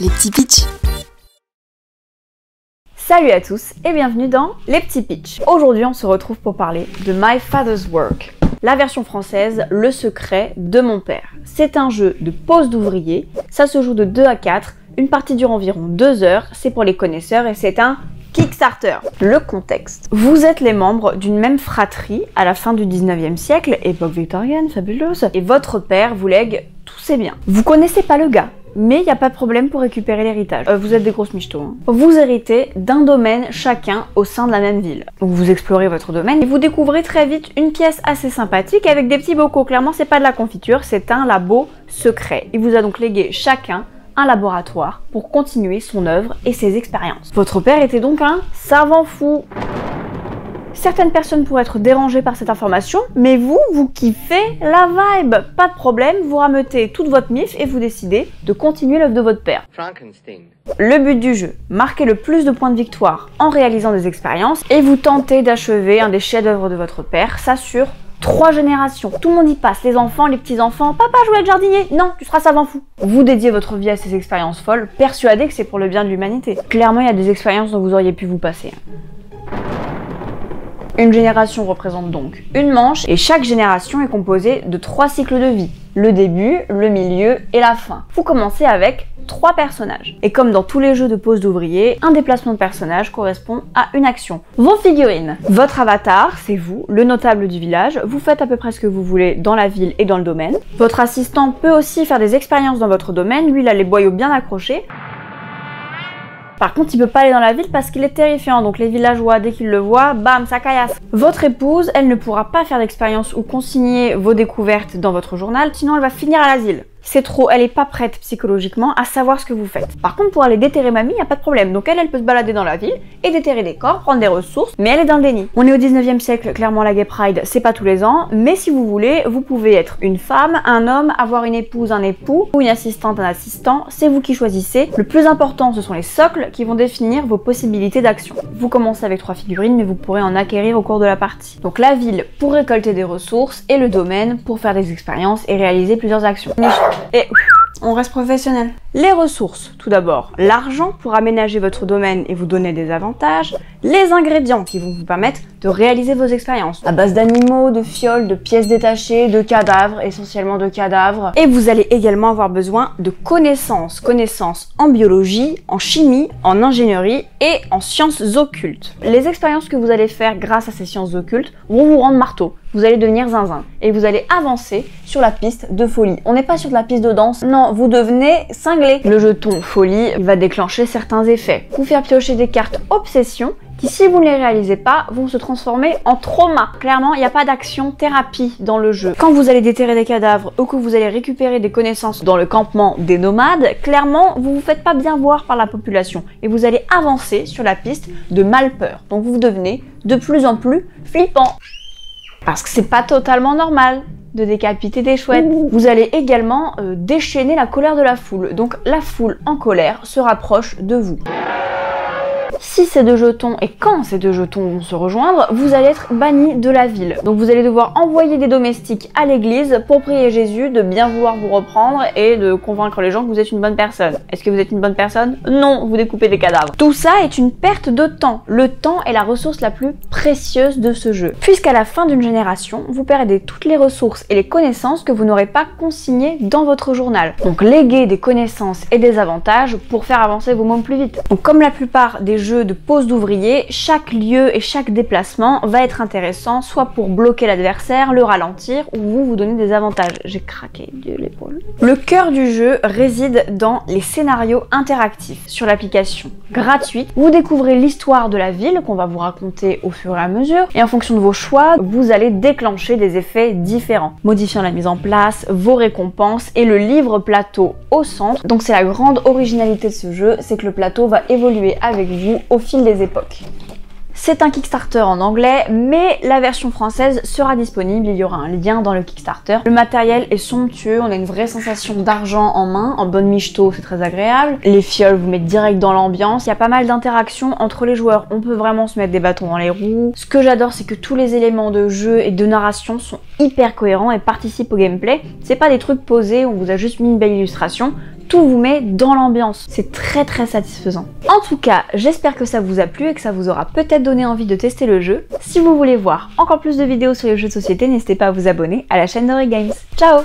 les petits pitchs. Salut à tous et bienvenue dans Les Petits Pitchs. Aujourd'hui on se retrouve pour parler de My Father's Work. La version française, Le secret de mon père. C'est un jeu de pose d'ouvrier, ça se joue de 2 à 4, une partie dure environ 2 heures, c'est pour les connaisseurs et c'est un Kickstarter. Le contexte. Vous êtes les membres d'une même fratrie à la fin du 19e siècle, époque victorienne, fabuleuse, et votre père vous lègue tous ses biens. Vous connaissez pas le gars, mais il n'y a pas de problème pour récupérer l'héritage. Vous êtes des grosses michtos. Hein. Vous héritez d'un domaine chacun au sein de la même ville. Donc vous explorez votre domaine et vous découvrez très vite une pièce assez sympathique avec des petits bocaux. Clairement, c'est pas de la confiture, c'est un labo secret. Il vous a donc légué chacun un laboratoire pour continuer son œuvre et ses expériences. Votre père était donc un savant fou. Certaines personnes pourraient être dérangées par cette information, mais vous kiffez la vibe. Pas de problème, vous rameutez toute votre mif et vous décidez de continuer l'œuvre de votre père. Frankenstein. Le but du jeu, marquer le plus de points de victoire en réalisant des expériences et vous tentez d'achever un des chefs-d'œuvre de votre père, ça sur 3 générations. Tout le monde y passe, les enfants, les petits-enfants. Papa, je voulais être jardinier. Non, tu seras savant fou. Vous dédiez votre vie à ces expériences folles, persuadé que c'est pour le bien de l'humanité. Clairement, il y a des expériences dont vous auriez pu vous passer. Une génération représente donc une manche et chaque génération est composée de 3 cycles de vie. Le début, le milieu et la fin. Vous commencez avec 3 personnages. Et comme dans tous les jeux de pose d'ouvrier, un déplacement de personnage correspond à une action. Vos figurines. Votre avatar, c'est vous, le notable du village. Vous faites à peu près ce que vous voulez dans la ville et dans le domaine. Votre assistant peut aussi faire des expériences dans votre domaine. Lui, il a les boyaux bien accrochés. Par contre, il peut pas aller dans la ville parce qu'il est terrifiant, donc les villageois, dès qu'ils le voient, bam, ça caillasse. Votre épouse, elle ne pourra pas faire d'expérience ou consigner vos découvertes dans votre journal, sinon elle va finir à l'asile. C'est trop, elle est pas prête psychologiquement à savoir ce que vous faites. Par contre, pour aller déterrer mamie, y a pas de problème. Donc elle peut se balader dans la ville et déterrer des corps, prendre des ressources, mais elle est dans le déni. On est au 19e siècle, clairement la Gay Pride, c'est pas tous les ans, mais si vous voulez, vous pouvez être une femme, un homme, avoir une épouse, un époux, ou une assistante, un assistant, c'est vous qui choisissez. Le plus important, ce sont les socles qui vont définir vos possibilités d'action. Vous commencez avec 3 figurines, mais vous pourrez en acquérir au cours de la partie. Donc la ville pour récolter des ressources et le domaine pour faire des expériences et réaliser plusieurs actions. Et on reste professionnel. Les ressources, tout d'abord, l'argent pour aménager votre domaine et vous donner des avantages, les ingrédients qui vont vous permettre de réaliser vos expériences, à base d'animaux, de fioles, de pièces détachées, de cadavres, essentiellement de cadavres. Et vous allez également avoir besoin de connaissances en biologie, en chimie, en ingénierie et en sciences occultes. Les expériences que vous allez faire grâce à ces sciences occultes vont vous rendre marteau. Vous allez devenir zinzin et vous allez avancer sur la piste de folie. On n'est pas sur de la piste de danse, non, vous devenez cinglé. Le jeton folie, il va déclencher certains effets. Vous faire piocher des cartes obsession qui, si vous ne les réalisez pas, vont se transformer en trauma. Clairement, il n'y a pas d'action thérapie dans le jeu. Quand vous allez déterrer des cadavres ou que vous allez récupérer des connaissances dans le campement des nomades, clairement, vous vous faites pas bien voir par la population et vous allez avancer sur la piste de malpeur. Donc vous devenez de plus en plus flippant. Parce que c'est pas totalement normal de décapiter des chouettes. Vous allez également déchaîner la colère de la foule. Donc la foule en colère se rapproche de vous. Si ces 2 jetons et quand ces 2 jetons vont se rejoindre, vous allez être banni de la ville. Donc vous allez devoir envoyer des domestiques à l'église pour prier Jésus de bien vouloir vous reprendre et de convaincre les gens que vous êtes une bonne personne. Est-ce que vous êtes une bonne personne? Non, vous découpez des cadavres. Tout ça est une perte de temps. Le temps est la ressource la plus précieuse de ce jeu. Puisqu'à la fin d'une génération, vous perdez toutes les ressources et les connaissances que vous n'aurez pas consignées dans votre journal. Donc léguer des connaissances et des avantages pour faire avancer vos mômes plus vite. Donc comme la plupart des jeux de pose d'ouvrier, chaque lieu et chaque déplacement va être intéressant, soit pour bloquer l'adversaire, le ralentir ou vous donner des avantages. J'ai craqué de l'épaule. Le cœur du jeu réside dans les scénarios interactifs sur l'application gratuite. Vous découvrez l'histoire de la ville qu'on va vous raconter au fur et à mesure et en fonction de vos choix, vous allez déclencher des effets différents, modifiant la mise en place, vos récompenses et le livre plateau au centre. Donc c'est la grande originalité de ce jeu, c'est que le plateau va évoluer avec vous au fil des époques. C'est un Kickstarter en anglais, mais la version française sera disponible, il y aura un lien dans le Kickstarter. Le matériel est somptueux, on a une vraie sensation d'argent en main, en bonne michto, c'est très agréable. Les fioles vous mettent direct dans l'ambiance, il y a pas mal d'interactions entre les joueurs, on peut vraiment se mettre des bâtons dans les roues. Ce que j'adore, c'est que tous les éléments de jeu et de narration sont hyper cohérents et participent au gameplay. C'est pas des trucs posés, on vous a juste mis une belle illustration. tout vous met dans l'ambiance. C'est très satisfaisant. En tout cas, j'espère que ça vous a plu et que ça vous aura peut-être donné envie de tester le jeu. Si vous voulez voir encore plus de vidéos sur les jeux de société, n'hésitez pas à vous abonner à la chaîne d'Ori Games. Ciao!